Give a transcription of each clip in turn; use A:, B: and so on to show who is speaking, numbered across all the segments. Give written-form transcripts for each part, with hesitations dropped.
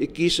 A: 21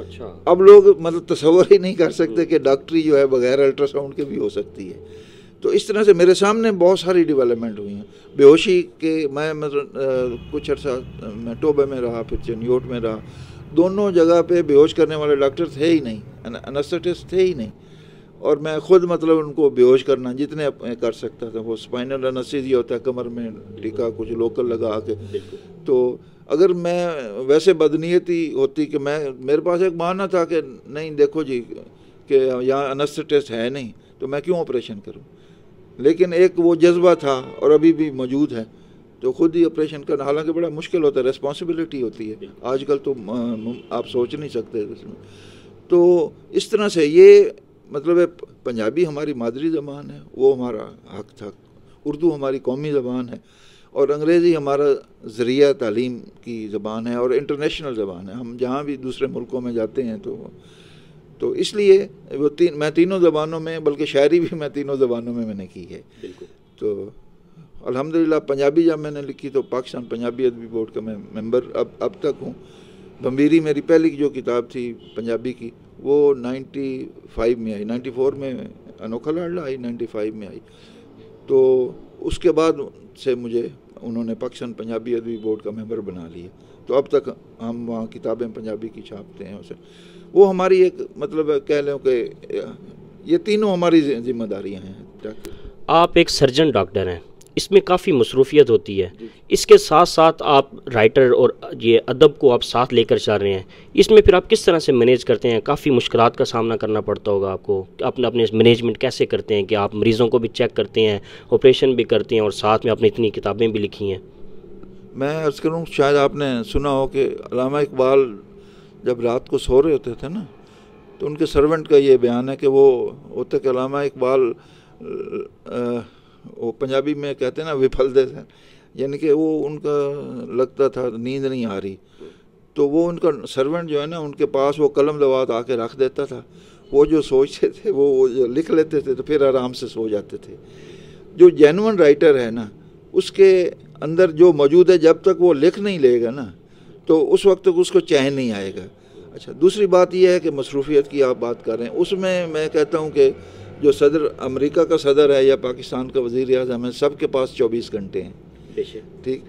B: اچھا.
A: اب لوگ مطلب تصور ہی نہیں کر سکتے کہ ڈاکٹری جو ہے بغیر الٹرا ساؤنڈ کے بھی ہو سکتی ہے. تو اس طرح سے میرے سامنے بہت ساری ڈیولپمنٹ ہوئی ہیں. بے ہوشی کے میں مطلب کچھ عرصہ میں ٹوبے میں رہا, پھر چنیوٹ میں رہا. دونوں جگہ پہ بے ہوش کرنے والے ڈاکٹر تھے ہی نہیں, انستھیٹسٹ تھے ہی نہیں, اور میں خود مطلب ان کو بے ہوش کرنا جتنے کر سکتا تھا. وہ اسپائنل انستھیزیا ہوتا ہے, کمر میں ٹیکا کچھ لوکل لگا کے. تو اگر میں ویسے بدنیتی ہوتی کہ میرے پاس ایک بہانہ تھا کہ نہیں دیکھو جی کہ یہاں انستھیٹسٹ ہے نہیں تو میں کیوں آپریشن کروں, لیکن ایک وہ جذبہ تھا اور ابھی بھی موجود ہے تو خود ہی آپریشن کرنا, حالانکہ بڑا مشکل ہوتا ہے, ریسپانسبلٹی ہوتی ہے. آج کل تو آپ سوچ نہیں سکتے اس میں. تو اس طرح سے یہ مطلب ہے پنجابی ہماری مادری زبان ہے, وہ ہمارا حق تھا. اردو ہماری قومی زبان ہے, اور انگریزی ہمارا ذریعہ تعلیم کی زبان ہے اور انٹرنیشنل زبان ہے. ہم جہاں بھی دوسرے ملکوں میں جاتے ہیں تو اس لیے وہ میں تینوں زبانوں میں, بلکہ شاعری بھی میں تینوں زبانوں میں نے کی ہے. تو الحمدللہ پنجابی جب میں نے لکھی تو پاکستان پنجابی ادبی بورڈ کا میں ممبر اب تک ہوں. بمبیری میری پہلی جو کتاب تھی پنجابی کی وہ 95 میں آئی, 94 میں انوکھا لاڈلا آئی, 95 میں آئی. تو اس کے بعد سے مجھے انہوں نے پاکستان پنجابی ادبی بورڈ کا ممبر بنا لیا. تو اب تک ہم وہاں کتابیں پنجابی کی چھاپتے ہیں. اسے وہ ہماری ایک مطلب کہہ لیں کہ یہ تینوں ہماری ذمہ داریاں ہیں.
B: آپ ایک سرجن ڈاکٹر ہیں, اس میں کافی مصروفیت ہوتی ہے. اس کے ساتھ ساتھ آپ رائٹر اور یہ ادب کو آپ ساتھ لے کر چل رہے ہیں. اس میں پھر آپ کس طرح سے مینیج کرتے ہیں؟ کافی مشکلات کا سامنا کرنا پڑتا ہوگا آپ کو. اپنے مینجمنٹ کیسے کرتے ہیں کہ آپ مریضوں کو بھی چیک کرتے ہیں, آپریشن بھی کرتے ہیں, اور ساتھ میں آپ نے اتنی کتابیں بھی لکھی ہیں؟
A: میں عرض کروں, شاید آپ نے سنا ہو کہ علامہ اقبال جب رات کو سو رہے ہوتے تھے نا, تو ان کے سرونٹ کا یہ بیان ہے کہ وہ ہوتا کہ علامہ اقبال وہ پنجابی میں کہتے ہیں نا وپھل دے تھے, یعنی کہ وہ ان کا لگتا تھا نیند نہیں آ رہی, تو وہ ان کا سرونٹ جو ہے نا ان کے پاس وہ قلم دوات آ کے رکھ دیتا تھا. وہ جو سوچتے تھے وہ لکھ لیتے تھے, تو پھر آرام سے سو جاتے تھے. جو جینون رائٹر ہے نا اس کے اندر جو موجود ہے, جب تک وہ لکھ نہیں لے گا نا تو اس وقت تک اس کو چین نہیں آئے گا. اچھا, دوسری بات یہ ہے کہ مصروفیت کی آپ بات کر رہے ہیں, اس میں کہتا ہوں کہ جو صدر امریکہ کا صدر ہے یا پاکستان کا وزیر اعظم ہے, سب کے پاس 24 گھنٹے ہیں. ٹھیک,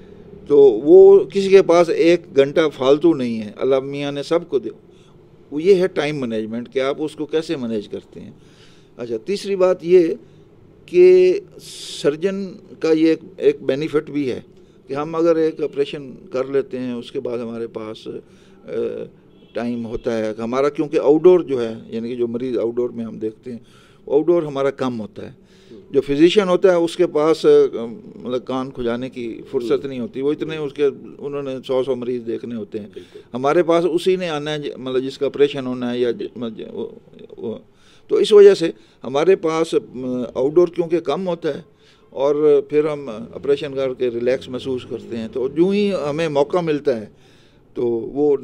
A: تو وہ کسی کے پاس 1 گھنٹہ فالتو نہیں ہے. اللہ میاں نے سب کو وہ یہ ہے ٹائم مینجمنٹ کہ آپ اس کو کیسے مینیج کرتے ہیں. اچھا, تیسری بات یہ کہ سرجن کا یہ ایک بینیفٹ بھی ہے کہ ہم اگر ایک آپریشن کر لیتے ہیں اس کے بعد ہمارے پاس ٹائم ہوتا ہے کہ ہمارا, کیونکہ آؤٹ ڈور جو ہے یعنی کہ جو مریض آؤٹ ڈور میں ہم دیکھتے ہیں آؤٹ ڈور ہمارا کم ہوتا ہے. جو فزیشین ہوتا ہے اس کے پاس مطلب کان کھجانے کی فرصت نہیں ہوتی, وہ اتنے انہوں نے 100 مریض دیکھنے ہوتے ہیں. ہمارے پاس اسی نے آنا ہے مطلب جس کا آپریشن ہونا ہے, یا تو اس وجہ سے ہمارے پاس آؤٹ ڈور کیونکہ کم ہوتا ہے اور پھر ہم آپریشن کر کے ریلیکس محسوس کرتے ہیں. تو جو ہی ہمیں موقع ملتا ہے تو وہ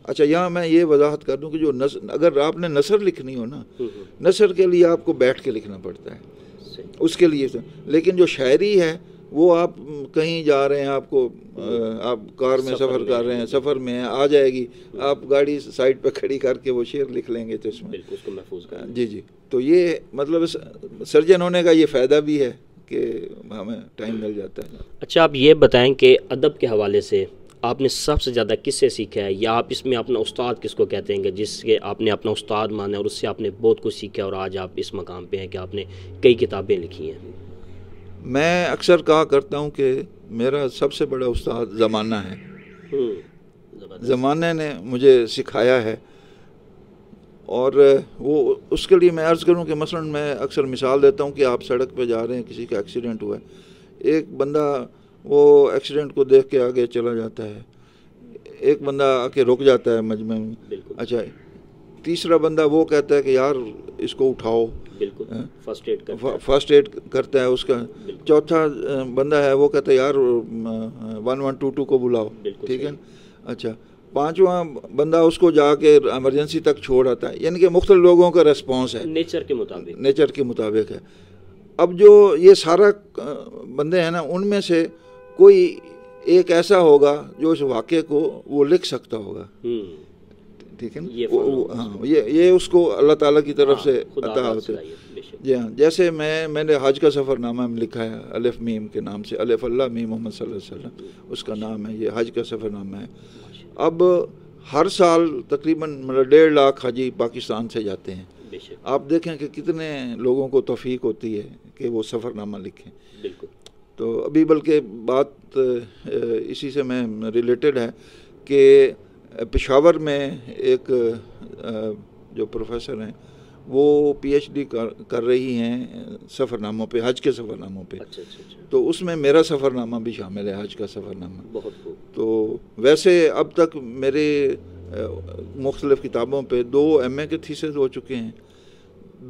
A: اچھا, یہاں میں یہ وضاحت کر دوں کہ جو اگر آپ نے نثر لکھنی ہو نا, نثر کے لیے آپ کو بیٹھ کے لکھنا پڑتا ہے اس کے لیے. لیکن جو شاعری ہے وہ آپ کہیں جا رہے ہیں, آپ کو آپ کار میں سفر کر رہے ہیں, سفر میں آ جائے گی, آپ گاڑی سائڈ پہ کھڑی کر کے وہ شعر لکھ لیں گے تو اس میں
B: اس کو محفوظ کریں.
A: جی. تو یہ مطلب سرجن ہونے کا یہ فائدہ بھی ہے کہ ہمیں ٹائم مل جاتا ہے.
B: اچھا, آپ یہ بتائیں کہ ادب کے حوالے سے آپ نے سب سے زیادہ کس سے سیکھا ہے, یا آپ اس میں اپنا استاد کس کو کہتے ہیں کہ جس کے آپ نے اپنا استاد مانا اور اس سے آپ نے بہت کچھ سیکھا اور آج آپ اس مقام پہ ہیں کہ آپ نے کئی کتابیں لکھی ہیں؟
A: میں اکثر کہا کرتا ہوں کہ میرا سب سے بڑا استاد زمانہ ہے. زمانے نے مجھے سکھایا ہے, اور وہ اس کے لیے میں عرض کروں کہ مثلا میں اکثر مثال دیتا ہوں کہ آپ سڑک پہ جا رہے ہیں, کسی کا ایکسیڈنٹ ہوا ہے, ایک بندہ وہ ایکسیڈنٹ کو دیکھ کے آگے چلا جاتا ہے, ایک بندہ آ کے رک جاتا ہے مجمع میں. اچھا, تیسرا بندہ وہ کہتا ہے کہ یار اس کو اٹھاؤ, فرسٹ ایڈ کرتا ہے اس کا. چوتھا بندہ ہے وہ کہتا ہے یار 1122 کو بلاؤ. ٹھیک ہے. اچھا, پانچواں بندہ اس کو جا کے ایمرجنسی تک چھوڑ آتا ہے. یعنی کہ مختلف لوگوں کا ریسپانس ہے, نیچر کے مطابق ہے. اب جو یہ سارا بندے ہیں نا, ان میں سے کوئی ایک ایسا ہوگا جو اس واقعے کو وہ لکھ سکتا ہوگا. ٹھیک ہے نا. ہاں یہ اس کو اللہ تعالیٰ کی طرف سے عطا ہوتے ہیں. جی ہاں, جیسے میں نے حج کا سفر نامہ میں لکھا ہے الف میم کے نام سے, الف اللہ میم محمد صلی اللہ علیہ وسلم اس کا نام ہے, یہ حج کا سفر نامہ ہے. اب ہر سال تقریباً 1.5 لاکھ حاجی پاکستان سے جاتے ہیں. آپ دیکھیں کہ کتنے لوگوں کو توفیق ہوتی ہے کہ وہ سفر نامہ لکھیں. تو ابھی بلکہ بات اسی سے میں ریلیٹڈ ہے کہ پشاور میں ایک جو پروفیسر ہیں وہ پی ایچ ڈی کر رہی ہیں سفر ناموں پہ, حج کے سفر ناموں پہ. تو اس میں میرا سفر نامہ بھی شامل ہے, حج کا سفر نامہ. تو ویسے اب تک میرے مختلف کتابوں پہ 2 ایم اے کے تھیسز ہو چکے ہیں,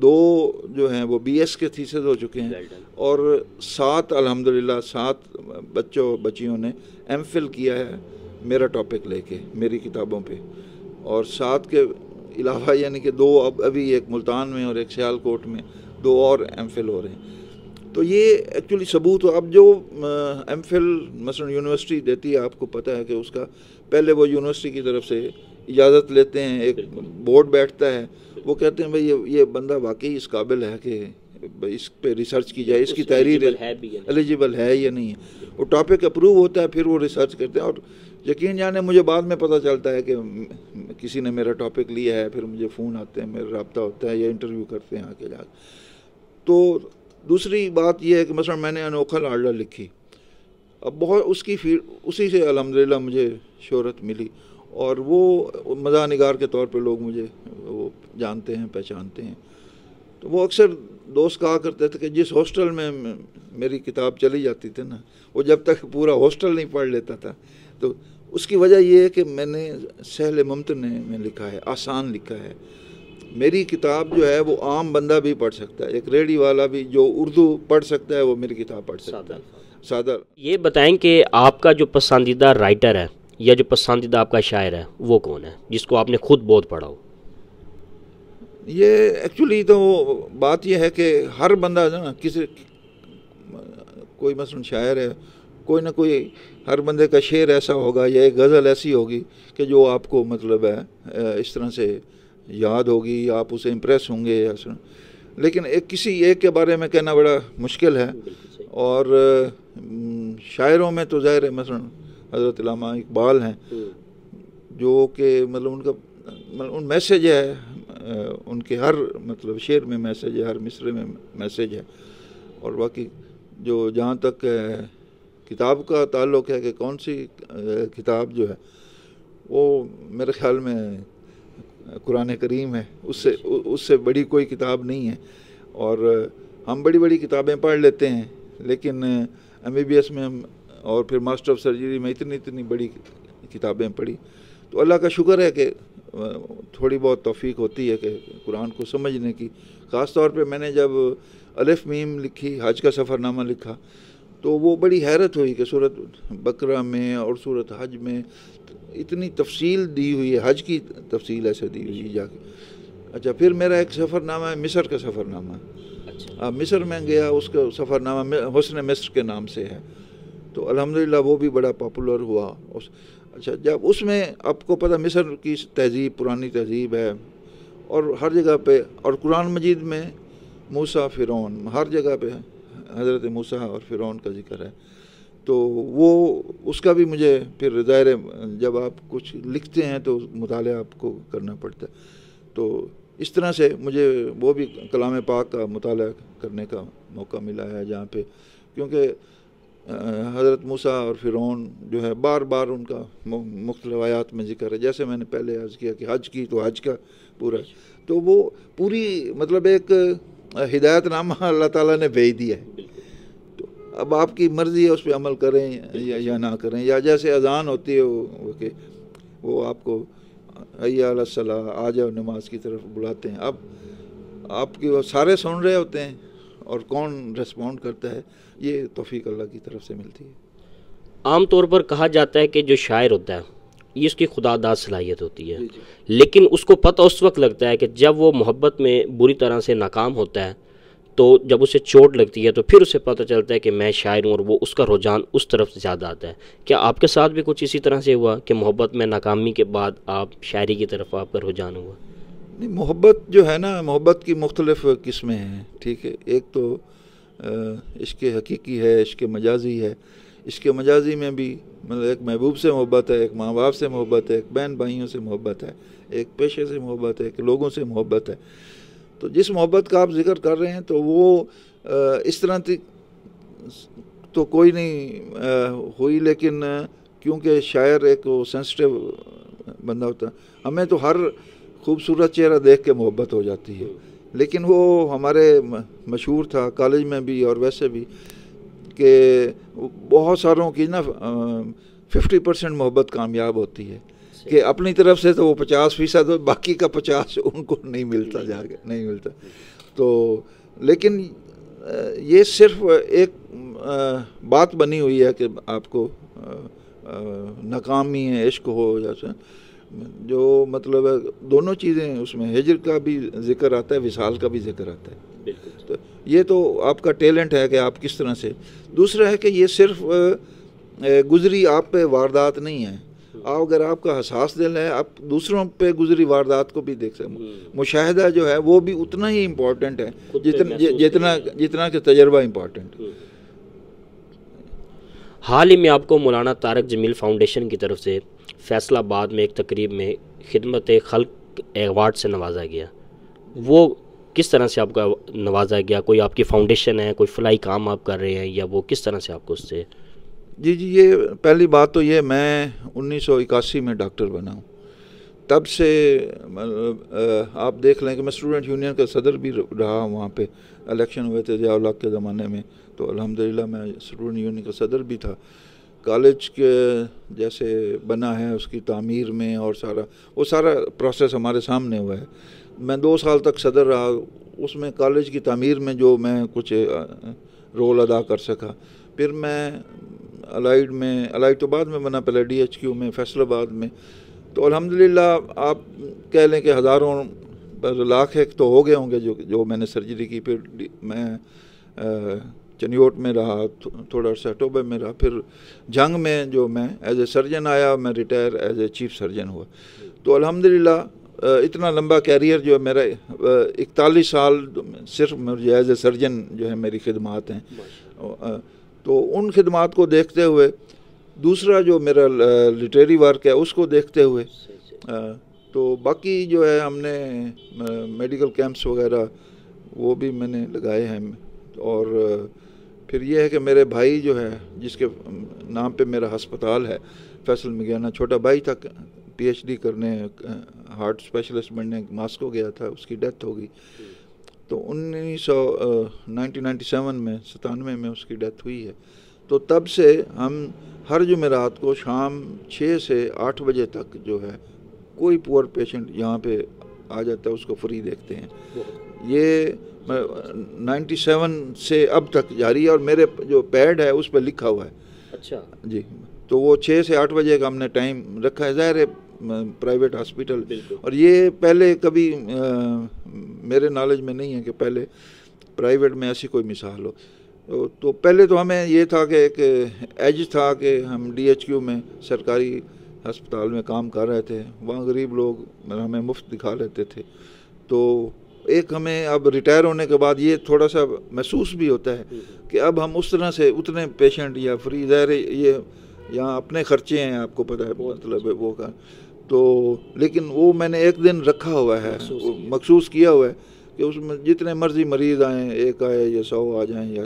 A: 2 جو ہیں وہ بی ایس کے تھیسز ہو چکے ہیں, اور 7 الحمدللہ 7 بچیوں نے ایم فل کیا ہے میرا ٹاپک لے کے میری کتابوں پہ. اور 7 کے علاوہ یعنی کہ 2 ابھی ایک ملتان میں اور ایک سیال کوٹ میں 2 اور ایم فل ہو رہے ہیں. تو یہ ایکچولی ثبوت ہو. اب جو ایم فل مثلا یونیورسٹی دیتی ہے, آپ کو پتہ ہے کہ اس کا پہلے وہ یونیورسٹی کی طرف سے اجازت لیتے ہیں, ایک بورڈ بیٹھتا ہے, وہ کہتے ہیں بھائی یہ بندہ واقعی اس قابل ہے کہ اس پہ ریسرچ کی جائے, اس کی تحریر ایلیجیبل ہے یا نہیں ہے. وہ ٹاپک اپروو ہوتا ہے, پھر وہ ریسرچ کرتے ہیں. اور یقین جانے مجھے بعد میں پتہ چلتا ہے کہ کسی نے میرا ٹاپک لیا ہے, پھر مجھے فون آتے ہیں, میرا رابطہ ہوتا ہے یا انٹرویو کرتے ہیں آ کے جا. تو دوسری بات یہ ہے کہ مثلا میں نے انوکھا لاڈلا لکھی, اب بہت اس کی اسی سے الحمدللہ مجھے شہرت ملی, اور وہ مزاح نگار کے طور پہ لوگ مجھے وہ جانتے ہیں, پہچانتے ہیں. تو وہ اکثر دوست کہا کرتے تھے کہ جس ہاسٹل میں میری کتاب چلی جاتی تھی نا, وہ جب تک پورا ہاسٹل نہیں پڑھ لیتا تھا. تو اس کی وجہ یہ ہے کہ میں نے سہل ممتنع میں لکھا ہے, آسان لکھا ہے. میری کتاب جو ہے وہ عام بندہ بھی پڑھ سکتا ہے, ایک ریڈی والا بھی جو اردو پڑھ سکتا ہے وہ میری کتاب پڑھ سکتا ہے, سادہ.
B: یہ بتائیں کہ آپ کا جو پسندیدہ رائٹر ہے یا جو پسندیدہ آپ کا شاعر ہے وہ کون ہے, جس کو آپ نے خود بہت پڑھا ہو؟
A: یہ ایکچولی تو بات یہ ہے کہ ہر بندہ جو نا کسی کوئی مثلا شاعر ہے, کوئی نہ کوئی ہر بندے کا شعر ایسا ہوگا یا ایک غزل ایسی ہوگی کہ جو آپ کو مطلب ہے اس طرح سے یاد ہوگی, آپ اسے امپریس ہوں گے. لیکن کسی ایک کے بارے میں کہنا بڑا مشکل ہے. اور شاعروں میں تو ظاہر ہے مثلا حضرت علامہ اقبال ہیں, جو کہ مطلب ان کا ان میسیج ہے, ان کے ہر مطلب شعر میں میسیج ہے, ہر مصرے میں میسیج ہے. اور باقی جو جہاں تک کتاب کا تعلق ہے کہ کون سی کتاب جو ہے, وہ میرے خیال میں قرآن کریم ہے, اس سے بڑی کوئی کتاب نہیں ہے. اور ہم بڑی بڑی کتابیں پڑھ لیتے ہیں, لیکن ایم بی بی ایس میں اور پھر ماسٹر آف سرجری میں اتنی بڑی کتابیں پڑھی. تو اللہ کا شکر ہے کہ تھوڑی بہت توفیق ہوتی ہے کہ قرآن کو سمجھنے کی. خاص طور پہ میں نے جب الف میم لکھی, حج کا سفر نامہ لکھا, تو وہ بڑی حیرت ہوئی کہ سورۃ بقرہ میں اور سورۃ حج میں اتنی تفصیل دی ہوئی ہے, حج کی تفصیل ایسے دی ہوئی جا کے. اچھا, پھر میرا ایک سفر نامہ ہے مصر کا سفر نامہ. اب مصر میں گیا, اس کا سفر نامہ حسن مصر کے نام سے ہے. تو الحمدللہ وہ بھی بڑا پاپولر ہوا. اچھا, جب اس میں آپ کو پتہ مصر کی تہذیب پرانی تہذیب ہے, اور ہر جگہ پہ, اور قرآن مجید میں موسیٰ فرعون ہر جگہ پہ حضرت موسیٰ اور فرعون کا ذکر ہے. تو وہ اس کا بھی مجھے پھر ظاہر جب آپ کچھ لکھتے ہیں تو مطالعہ آپ کو کرنا پڑتا ہے. تو اس طرح سے مجھے وہ بھی کلام پاک کا مطالعہ کرنے کا موقع ملا ہے, جہاں پہ کیونکہ حضرت موسیٰ اور فرعون جو ہے بار بار ان کا مختلف آیات میں ذکر ہے. جیسے میں نے پہلے عرض کیا کہ حج کی تو حج کا پورا, تو وہ پوری مطلب ایک ہدایت نامہ اللہ تعالیٰ نے بھیج دیا ہے. تو اب آپ کی مرضی ہے اس پہ عمل کریں یا نہ کریں. یا جیسے اذان ہوتی ہے وہ کہ وہ آپ کو حی علی الصلاۃ, آ جاؤ نماز کی طرف بلاتے ہیں. اب آپ کی وہ سارے سن رہے ہوتے ہیں, اور کون ریسپونڈ کرتا ہے, یہ توفیق اللہ کی طرف سے ملتی ہے.
B: عام طور پر کہا جاتا ہے کہ جو شاعر ہوتا ہے یہ اس کی خدا داد صلاحیت ہوتی ہے, لیکن اس کو پتہ اس وقت لگتا ہے کہ جب وہ محبت میں بری طرح سے ناکام ہوتا ہے تو جب اسے چوٹ لگتی ہے تو پھر اسے پتہ چلتا ہے کہ میں شاعر ہوں، اور وہ اس کا رجحان اس طرف زیادہ آتا ہے. کیا آپ کے ساتھ بھی کچھ اسی طرح سے ہوا کہ محبت میں ناکامی کے بعد آپ شاعری کی طرف آپ کا رجحان ہوا؟
A: نہیں، محبت جو ہے نا، محبت کی مختلف قسمیں ہیں، ٹھیک ہے. ایک تو عشق حقیقی ہے، عشق مجازی ہے. عشق مجازی میں بھی مطلب ایک محبوب سے محبت ہے، ایک ماں باپ سے محبت ہے، ایک بہن بھائیوں سے محبت ہے، ایک پیشے سے محبت ہے، ایک لوگوں سے محبت ہے. تو جس محبت کا آپ ذکر کر رہے ہیں تو وہ اس طرح تو کوئی نہیں ہوئی، لیکن کیونکہ شاعر ایک وہ سینسٹیو بندہ ہوتا ہے، ہمیں تو ہر خوبصورت چہرہ دیکھ کے محبت ہو جاتی ہے. لیکن وہ ہمارے مشہور تھا کالج میں بھی اور ویسے بھی کہ بہت ساروں کی نا 50% محبت کامیاب ہوتی ہے، کہ اپنی طرف سے تو وہ 50%، باقی کا 50 ان کو نہیں ملتا، جا کے نہیں ملتا. تو لیکن یہ صرف ایک بات بنی ہوئی ہے کہ آپ کو ناکامی ہے، عشق ہو جیسے، جو مطلب ہے دونوں چیزیں اس میں، ہجر کا بھی ذکر آتا ہے، وصال کا بھی ذکر آتا ہے. تو یہ تو آپ کا ٹیلنٹ ہے کہ آپ کس طرح سے. دوسرا ہے کہ یہ صرف گزری آپ پہ واردات نہیں ہے. اگر آپ کا حساس دل ہے، آپ دوسروں پہ گزری واردات کو بھی دیکھ سکتے ہیں. مشاہدہ جو ہے وہ بھی اتنا ہی امپورٹنٹ ہے جتنا کہ تجربہ امپورٹنٹ.
B: حال ہی میں آپ کو مولانا طارق جمیل فاؤنڈیشن کی طرف سے فیصل آباد میں ایک تقریب میں خدمت خلق ایوارڈ سے نوازا گیا. وہ کس طرح سے آپ کا نوازا گیا؟ کوئی آپ کی فاؤنڈیشن ہے، کوئی فلاحی کام آپ کر رہے ہیں، یا وہ کس طرح سے آپ کو اس سے؟
A: جی یہ پہلی بات تو یہ، میں 1981 میں ڈاکٹر بنا ہوں. تب سے آپ دیکھ لیں کہ میں اسٹوڈنٹ یونین کا صدر بھی رہا. وہاں پہ الیکشن ہوئے تھے ضیاء الحق کے زمانے میں، تو الحمدللہ میں اسٹوڈنٹ یونین کا صدر بھی تھا. کالج کے جیسے بنا ہے اس کی تعمیر میں، اور وہ سارا پروسیس ہمارے سامنے ہوا ہے. میں 2 سال تک صدر رہا. اس میں کالج کی تعمیر میں جو میں کچھ رول ادا کر سکا. پھر میں الائیڈ تو بعد میں بنا، پہلے DHQ میں فیصل آباد میں. تو الحمدللہ آپ کہہ لیں کہ ہزاروں لاکھ ایک تو ہو گئے ہوں گے جو میں نے سرجری کی. پھر میں چنیوٹ میں رہا، تھوڑا عرصہ ٹوبے میں رہا. پھر جنگ میں جو میں ایز اے سرجن آیا، میں retire as a chief surgeon ہوا. تو الحمدللہ اتنا لمبا کیریئر جو ہے میرا، 41 سال صرف مجھے ایز اے سرجن جو ہے میری خدمات ہیں. تو ان خدمات کو دیکھتے ہوئے، دوسرا جو میرا لٹریری ورک ہے اس کو دیکھتے ہوئے، تو باقی جو ہے ہم نے میڈیکل کیمپس وغیرہ وہ بھی میں نے لگائے ہیں. اور پھر یہ ہے کہ میرے بھائی جو ہے، جس کے نام پہ میرا ہسپتال ہے، فیصل مگیانہ، چھوٹا بھائی تھا PhD کرنے، ہارٹ اسپیشلسٹ بننے ماسکو گیا تھا، اس کی ڈیتھ ہو گئی. تو 1997 میں 97 میں اس کی ڈیتھ ہوئی ہے. تو تب سے ہم ہر جمعرات کو شام 6 سے 8 بجے تک جو ہے کوئی پور پیشنٹ یہاں پہ آ جاتا ہے اس کو فری دیکھتے ہیں. یہ 97 سے اب تک جاری ہے، اور میرے جو پیڈ ہے اس پہ لکھا ہوا ہے.
B: اچھا
A: جی. تو وہ 6 سے 8 بجے کا ہم نے ٹائم رکھا ہے. ظاہر ہے پرائیویٹ ہاسپٹل، اور یہ پہلے کبھی میرے نالج میں نہیں ہے کہ پہلے پرائیویٹ میں ایسی کوئی مثال ہو. تو پہلے تو ہمیں یہ تھا کہ ایک ایج تھا کہ ہم DHQ میں سرکاری ہسپتال میں کام کر رہے تھے. وہاں غریب لوگ ہمیں مفت دکھا لیتے تھے. تو ایک ہمیں اب ریٹائر ہونے کے بعد یہ تھوڑا سا محسوس بھی ہوتا ہے کہ اب ہم اس طرح سے اتنے پیشنٹ یا فری، ظاہر یہ یہاں اپنے خرچے ہیں، آپ کو پتہ ہے، مطلب ہے وہ کا. تو لیکن وہ میں نے ایک دن رکھا ہوا ہے، مخصوص کیا ہوا ہے کہ اس میں جتنے مرضی مریض آئیں، 1 آئے یا 100 آ جائیں، یا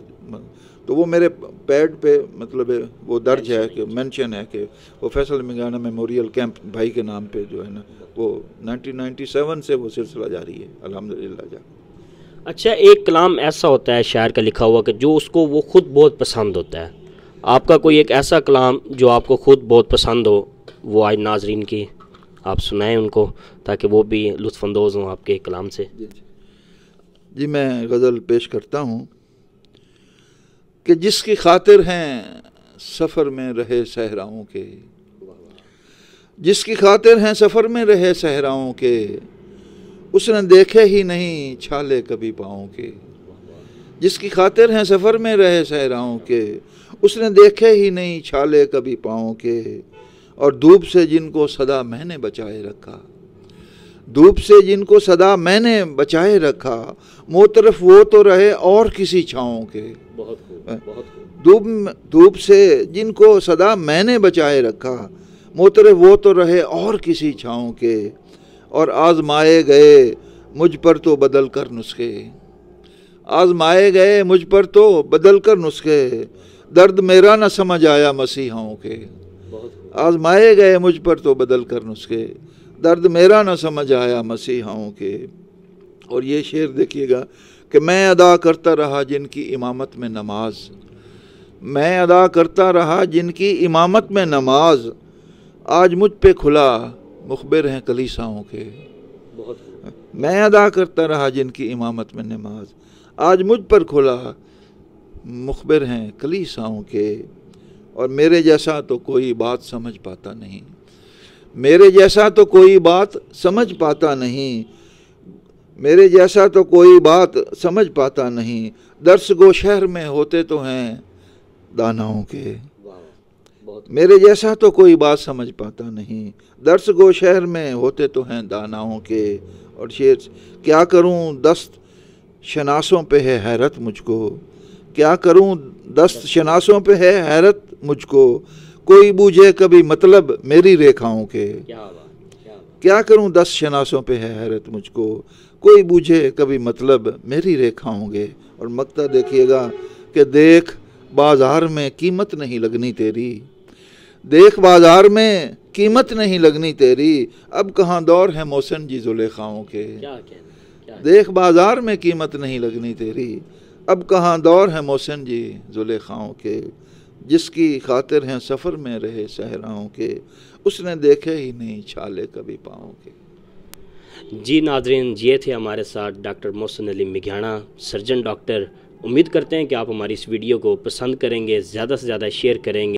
A: تو وہ میرے پیڈ پہ مطلب ہے وہ درج ہے کہ مینشن ہے کہ وہ فیصل مگیانہ میموریل کیمپ بھائی کے نام پہ جو ہے نا، وہ 1997 سے وہ سلسلہ جاری ہے الحمدللہ.
B: اچھا، ایک کلام ایسا ہوتا ہے شاعر کا لکھا ہوا کہ جو اس کو وہ خود بہت پسند ہوتا ہے. آپ کا کوئی ایک ایسا کلام جو آپ کو خود بہت پسند ہو، وہ آج ناظرین کی آپ سنائیں ان کو، تاکہ وہ بھی لطف اندوز ہوں آپ کے کلام سے.
A: جی میں غزل پیش کرتا ہوں کہ جس کی خاطر ہیں سفر میں رہے صحراؤں کے، جس کی خاطر ہیں سفر میں رہے صحراؤں کے، اس نے دیکھے ہی نہیں چھالے کبھی پاؤں کے. جس کی خاطر ہیں سفر میں رہے صحراؤں کے، اس نے دیکھے ہی نہیں چھالے کبھی پاؤں کے، اور دھوپ سے جن کو سدا میں نے بچائے رکھا، دھوپ سے جن کو سدا میں نے بچائے رکھا، موطرف وہ تو رہے اور کسی چھاؤں کے۔
B: بہت خوب، بہت خوب۔
A: دھوپ سے جن کو سدا میں نے بچائے رکھا، موطرف وہ تو رہے اور کسی چھاؤں کے، اور آزمائے گئے مجھ پر تو بدل کر نسخے، آزمائے گئے مجھ پر تو بدل کر نسخے، درد میرا نہ سمجھ آیا مسیحاؤں کے، آزمائے گئے مجھ پر تو بدل کر نسخے، درد میرا نہ سمجھ آیا مسیحاؤں کے۔ اور یہ شعر دیکھیے گا کہ میں ادا کرتا رہا جن کی امامت میں نماز، میں ادا کرتا رہا جن کی امامت میں نماز، آج مجھ پہ کھلا مخبر ہیں کلیساؤں کے، میں ادا کرتا رہا جن کی امامت میں نماز، آج مجھ پر کھلا مخبر ہیں کلیساؤں کے، اور میرے جیسا تو کوئی بات سمجھ پاتا نہیں، میرے جیسا تو کوئی بات سمجھ پاتا نہیں، میرے جیسا تو کوئی بات سمجھ پاتا نہیں، درس گو شہر میں ہوتے تو ہیں داناؤں کے، میرے جیسا تو کوئی بات سمجھ پاتا نہیں، درس گو شہر میں ہوتے تو ہیں داناؤں کے۔ اور شعر، کیا کروں دست شناسوں پہ ہے حیرت مجھ کو، کیا کروں دست شناسوں پہ ہے حیرت مجھ کو، کوئی بوجھے کبھی مطلب میری ریکھاؤں کے، کیا کروں دست شناسوں پہ ہے حیرت مجھ کو، کوئی بوجھے کبھی مطلب میری ریکھاؤں گے۔ اور مقطع دیکھیے گا کہ دیکھ بازار میں قیمت نہیں لگنی تیری، دیکھ بازار میں قیمت نہیں لگنی تیری، اب کہاں دور ہے محسن جی زلیخاؤں کے، دیکھ بازار میں قیمت نہیں لگنی تیری، اب کہاں دور ہے محسن جی زلیخاؤں کے، جس کی خاطر ہیں سفر میں رہے صحراؤں کے، اس نے دیکھے ہی نہیں چھالے کبھی پاؤں کے۔
B: جی ناظرین، یہ تھے ہمارے ساتھ ڈاکٹر محسن علی میگھانا، سرجن ڈاکٹر۔ امید کرتے ہیں کہ آپ ہماری اس ویڈیو کو پسند کریں گے، زیادہ سے زیادہ شیئر کریں گے۔